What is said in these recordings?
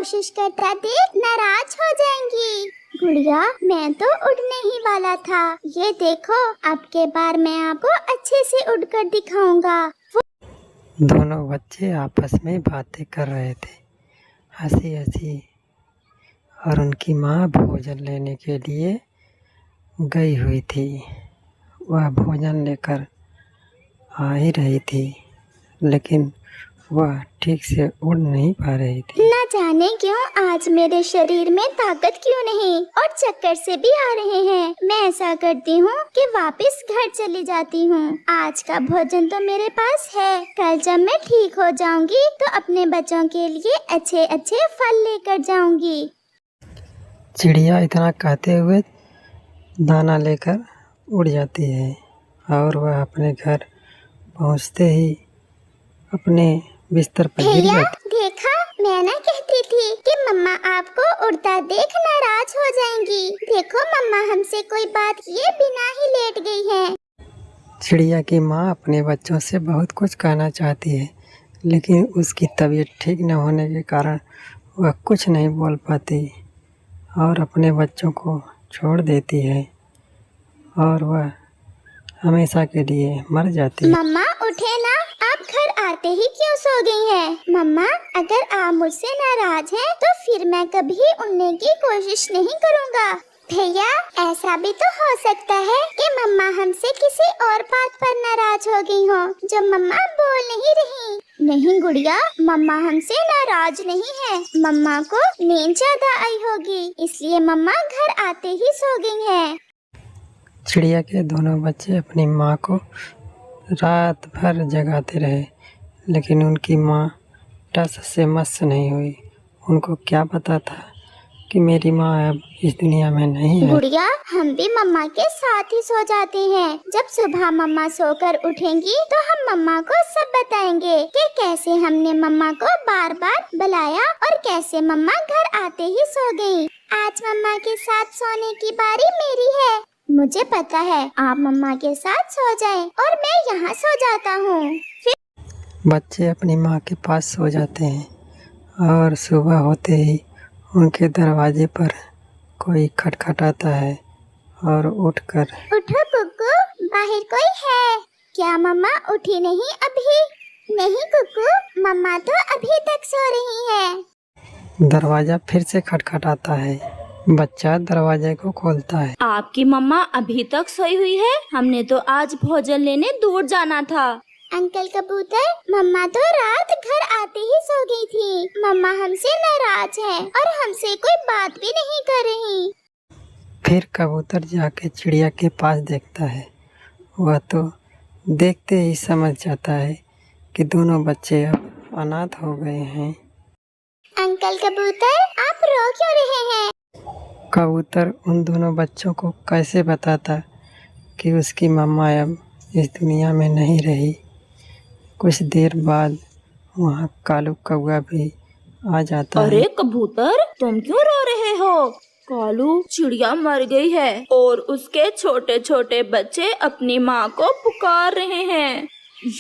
कोशिश करता देख नाराज हो जाएंगी। गुड़िया, मैं तो उड़ने ही वाला था। ये देखो, अब के बार मैं आपको अच्छे से उड़कर दिखाऊंगा। दोनों बच्चे आपस में बातें कर रहे थे, हंसी हंसी, और उनकी माँ भोजन लेने के लिए गई हुई थी। वह भोजन लेकर आ ही रही थी, लेकिन वह ठीक से उड़ नहीं पा रही थी। न जाने क्यों आज मेरे शरीर में ताकत क्यों नहीं और चक्कर से भी आ रहे हैं। मैं ऐसा करती हूँ कि वापस घर चली जाती हूँ। आज का भोजन तो मेरे पास है। कल जब मैं ठीक हो जाऊंगी तो अपने बच्चों के लिए अच्छे अच्छे फल लेकर जाऊंगी। चिड़िया इतना कहते हुए दाना लेकर उड़ जाती है और वह अपने घर पहुँचते ही अपने बिस्तर पर गिर भैया, जाती। देखा, मैं ना कहती थी कि मम्मा आपको उड़ता देख नाराज हो जाएंगी। देखो, मम्मा हमसे कोई बात किए बिना ही लेट गई है। चिड़िया की माँ अपने बच्चों से बहुत कुछ कहना चाहती है, लेकिन उसकी तबीयत ठीक न होने के कारण वह कुछ नहीं बोल पाती और अपने बच्चों को छोड़ देती है और वह हमेशा के लिए मर जाती है। मम्मा उठे ना, आप घर आते ही क्यों सो गई हैं? मम्मा, अगर आप मुझसे नाराज हैं तो फिर मैं कभी उड़ने की कोशिश नहीं करूँगा। भैया, ऐसा भी तो हो सकता है कि मम्मा हमसे किसी और बात पर नाराज हो गई हो जो मम्मा बोल नहीं रही। नहीं गुड़िया, मम्मा हमसे नाराज नहीं है। मम्मा को नींद ज्यादा आई होगी, इसलिए मम्मा घर आते ही सो गई हैं। चिड़िया के दोनों बच्चे अपनी माँ को रात भर जगाते रहे, लेकिन उनकी माँ टस से मस नहीं हुई। उनको क्या पता था कि मेरी माँ अब इस दुनिया में नहीं है। गुड़िया, हम भी मम्मा के साथ ही सो जाते हैं। जब सुबह मम्मा सोकर उठेंगी तो हम मम्मा को सब बताएंगे कि कैसे हमने मम्मा को बार बार बुलाया और कैसे मम्मा घर आते ही सो गयी। आज मम्मा के साथ सोने की बारी मेरी है। मुझे पता है, आप मम्मा के साथ सो जाएं और मैं यहाँ सो जाता हूँ। बच्चे अपनी माँ के पास सो जाते हैं और सुबह होते ही उनके दरवाजे पर कोई खटखटाता है और उठकर, उठो कुकू, बाहर कोई है क्या? मम्मा उठी नहीं अभी? नहीं कुकू, मम्मा तो अभी तक सो रही है। दरवाजा फिर से खटखटाता है। बच्चा दरवाजे को खोलता है। आपकी मम्मा अभी तक सोई हुई है? हमने तो आज भोजन लेने दूर जाना था। अंकल कबूतर, मम्मा तो रात घर आते ही सो गई थी। मम्मा हमसे नाराज है और हमसे कोई बात भी नहीं कर रही। फिर कबूतर जाके चिड़िया के पास देखता है। वह तो देखते ही समझ जाता है कि दोनों बच्चे अब अनाथ हो गए हैं। अंकल कबूतर, आप रो क्यों रहे हैं? कबूतर उन दोनों बच्चों को कैसे बताता कि उसकी मम्मा अब इस दुनिया में नहीं रही। कुछ देर बाद वहाँ कालू कौआ भी आ जाता है। अरे कबूतर, तुम क्यों रो रहे हो? कालू, चिड़िया मर गई है और उसके छोटे छोटे बच्चे अपनी माँ को पुकार रहे हैं।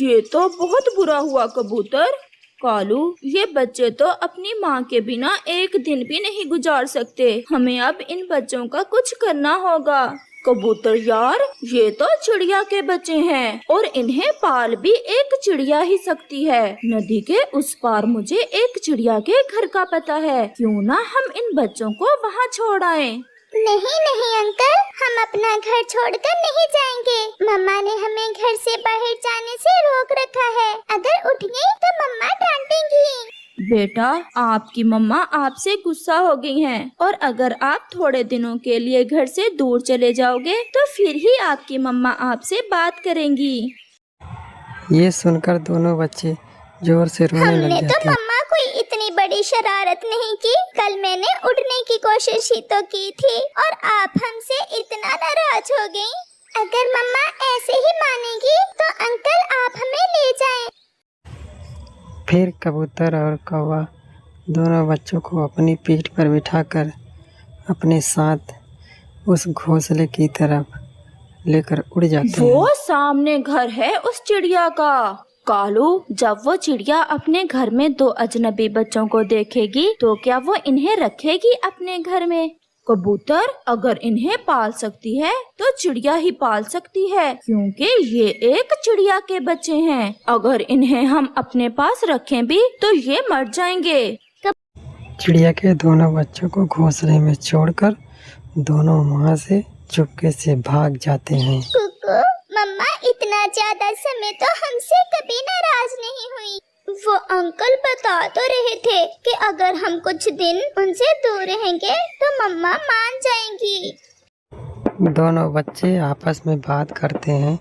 ये तो बहुत बुरा हुआ कबूतर। कालू, ये बच्चे तो अपनी माँ के बिना एक दिन भी नहीं गुजार सकते। हमें अब इन बच्चों का कुछ करना होगा। कबूतर यार, ये तो चिड़िया के बच्चे हैं और इन्हें पाल भी एक चिड़िया ही सकती है। नदी के उस पार मुझे एक चिड़िया के घर का पता है। क्यों ना हम इन बच्चों को वहाँ छोड़ आएं? नहीं नहीं अंकल, हम अपना घर छोड़कर नहीं जाएंगे। मम्मा ने हमें घर से बाहर जाने से रोक रखा है। अगर उठ गई तो मम्मा डांटेंगी। बेटा, आपकी मम्मा आपसे गुस्सा हो गई हैं और अगर आप थोड़े दिनों के लिए घर से दूर चले जाओगे तो फिर ही आपकी मम्मा आपसे बात करेंगी। ये सुनकर दोनों बच्चे जोर से रोने लग हमने जाते तो हैं। मम्मा कोई इतनी बड़ी शरारत नहीं की। कल मैंने उड़ने की कोशिश ही तो की थी और आप हमसे इतना नाराज हो गई। अगर मम्मा ऐसे ही मानेगी तो अंकल आप हमें ले जाएं। फिर कबूतर और कौवा दोनों बच्चों को अपनी पीठ पर बिठाकर अपने साथ उस घोंसले की तरफ लेकर उड़ जाते हैं। वो सामने घर है उस चिड़िया का। कालू, जब वो चिड़िया अपने घर में 2 अजनबी बच्चों को देखेगी तो क्या वो इन्हें रखेगी अपने घर में? कबूतर, अगर इन्हें पाल सकती है तो चिड़िया ही पाल सकती है, क्योंकि ये एक चिड़िया के बच्चे हैं। अगर इन्हें हम अपने पास रखें भी तो ये मर जाएंगे। चिड़िया के दोनों बच्चों को घोंसले में छोड़कर दोनों वहाँ से चुपके से भाग जाते हैं। कुकू, मम्मा इतना ज्यादा समय तो हमसे कभी नाराज नहीं हुई। वो अंकल बता तो रहे थे कि अगर हम कुछ दिन उनसे दूर रहेंगे तो मम्मा मान जाएंगी। दोनों बच्चे आपस में बात करते हैं।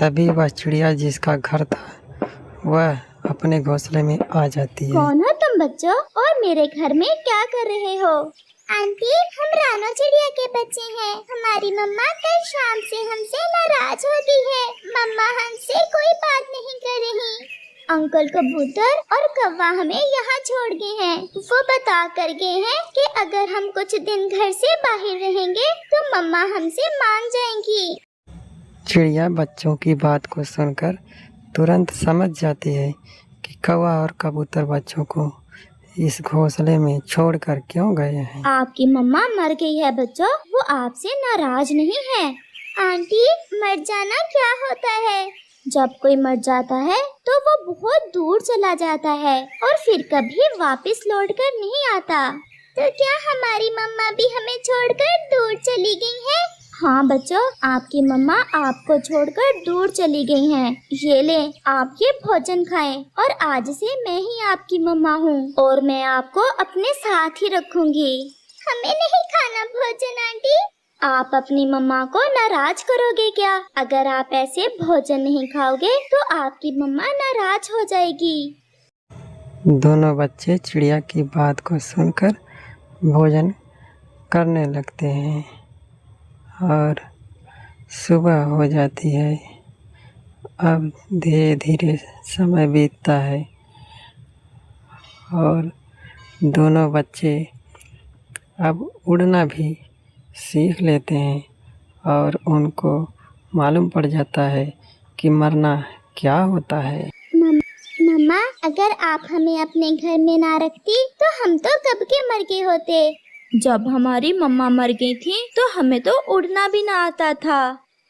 तभी वह चिड़िया जिसका घर था वह अपने घोंसले में आ जाती है। कौन हो तुम बच्चों और मेरे घर में क्या कर रहे हो? आंटी, हम रानो चिड़िया के बच्चे हैं। हमारी मम्मा कल शाम से हमसे नाराज हो गई है। मम्मा हमसे कोई बात नहीं कर रही। अंकल कबूतर और कौवा हमें यहाँ छोड़ गए हैं। वो बता कर गए हैं कि अगर हम कुछ दिन घर से बाहर रहेंगे तो मम्मा हमसे मान जाएंगी। चिड़िया बच्चों की बात को सुनकर तुरंत समझ जाती है कि कौवा और कबूतर बच्चों को इस घोंसले में छोड़कर क्यों गए हैं। आपकी मम्मा मर गई है बच्चों, वो आपसे नाराज नहीं है। आंटी, मर जाना क्या होता है? जब कोई मर जाता है तो वो बहुत दूर चला जाता है और फिर कभी वापस लौटकर नहीं आता। तो क्या हमारी मम्मा भी हमें छोड़कर दूर चली गई है? हाँ बच्चों, आपकी मम्मा आपको छोड़कर दूर चली गई हैं। ये ले, आप ये भोजन खाएं और आज से मैं ही आपकी मम्मा हूँ और मैं आपको अपने साथ ही रखूंगी। हमें नहीं खाना भोजन आंटी। आप अपनी मम्मा को नाराज करोगे क्या? अगर आप ऐसे भोजन नहीं खाओगे तो आपकी मम्मा नाराज हो जाएगी। दोनों बच्चे चिड़िया की बात को सुनकर भोजन करने लगते हैं और सुबह हो जाती है। अब धीरे धीरे समय बीतता है और दोनों बच्चे अब उड़ना भी सीख लेते हैं और उनको मालूम पड़ जाता है कि मरना क्या होता है। मम्मा, अगर आप हमें अपने घर में ना रखती तो हम तो कब के मर गए होते। जब हमारी मम्मा मर गई थी तो हमें तो उड़ना भी ना आता था।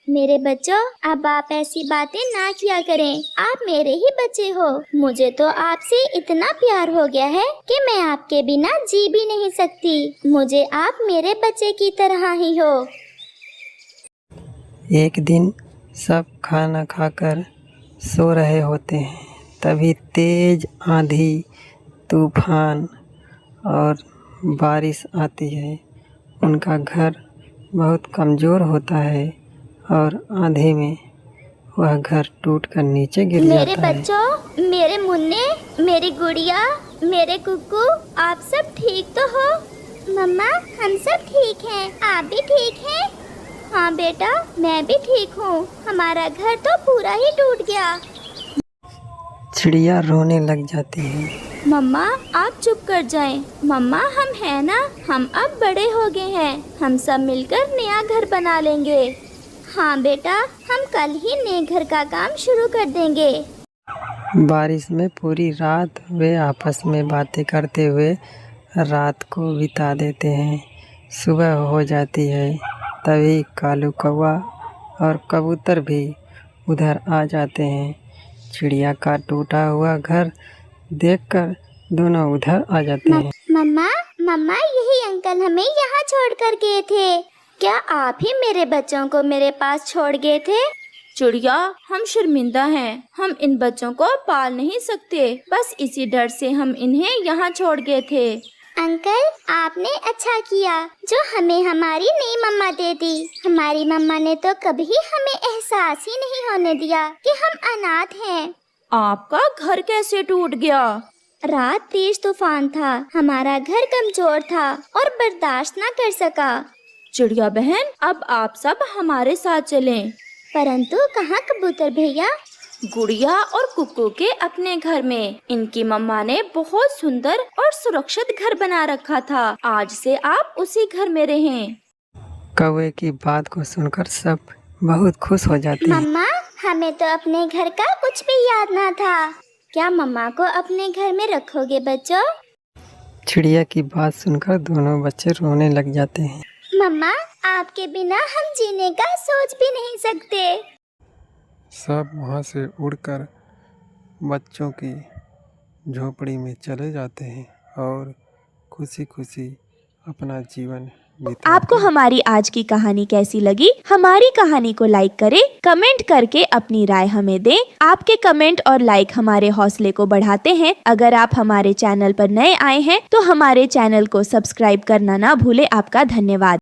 मेरे बच्चों, अब आप ऐसी बातें ना किया करें। आप मेरे ही बच्चे हो। मुझे तो आपसे इतना प्यार हो गया है कि मैं आपके बिना जी भी नहीं सकती। मुझे आप मेरे बच्चे की तरह ही हो। एक दिन सब खाना खाकर सो रहे होते हैं। तभी तेज आंधी, तूफान और बारिश आती है। उनका घर बहुत कमज़ोर होता है और आंधी में वह घर टूटकर नीचे गिर जाता है। मेरे बच्चों, मेरे मुन्ने, मेरी गुड़िया, मेरे कुक्कू, आप सब ठीक तो हो? मम्मा, हम सब ठीक हैं। आप भी ठीक हैं? हाँ बेटा, मैं भी ठीक हूँ। हमारा घर तो पूरा ही टूट गया। चिड़िया रोने लग जाती है। मम्मा, आप चुप कर जाएं। मम्मा, हम हैं ना, हम अब बड़े हो गए हैं। हम सब मिलकर नया घर बना लेंगे। हाँ बेटा, हम कल ही नए घर का काम शुरू कर देंगे। बारिश में पूरी रात वे आपस में बातें करते हुए रात को बिता देते हैं। सुबह हो जाती है। तभी कालू कौवा और कबूतर भी उधर आ जाते हैं। चिड़िया का टूटा हुआ घर देखकर दोनों उधर आ जाते हैं। मम्मा, यही अंकल हमें यहाँ छोड़ कर गए थे। क्या आप ही मेरे बच्चों को मेरे पास छोड़ गए थे? चिड़िया, हम शर्मिंदा हैं। हम इन बच्चों को पाल नहीं सकते। बस इसी डर से हम इन्हें यहाँ छोड़ गए थे। अंकल, आपने अच्छा किया जो हमें हमारी नई मम्मा दे दी। हमारी मम्मा ने तो कभी हमें एहसास ही नहीं होने दिया कि हम अनाथ हैं। आपका घर कैसे टूट गया? रात तेज तूफान था। हमारा घर कमजोर था और बर्दाश्त न कर सका। चिड़िया बहन, अब आप सब हमारे साथ चलें। परंतु कहाँ कबूतर भैया? गुड़िया और कुक्कू के अपने घर में। इनकी मम्मा ने बहुत सुंदर और सुरक्षित घर बना रखा था। आज से आप उसी घर में रहें। कौवे की बात को सुनकर सब बहुत खुश हो जाते हैं। मम्मा, हमें तो अपने घर का कुछ भी याद ना था। क्या मम्मा को अपने घर में रखोगे बच्चों? चिड़िया की बात सुनकर दोनों बच्चे रोने लग जाते हैं। मम्मा, आपके बिना हम जीने का सोच भी नहीं सकते। सब वहाँ से उड़कर बच्चों की झोपड़ी में चले जाते हैं और खुशी खुशी अपना जीवन बिताते आपको हैं। हमारी आज की कहानी कैसी लगी? हमारी कहानी को लाइक करें, कमेंट करके अपनी राय हमें दें। आपके कमेंट और लाइक हमारे हौसले को बढ़ाते हैं। अगर आप हमारे चैनल पर नए आए हैं तो हमारे चैनल को सब्सक्राइब करना ना भूलें। आपका धन्यवाद।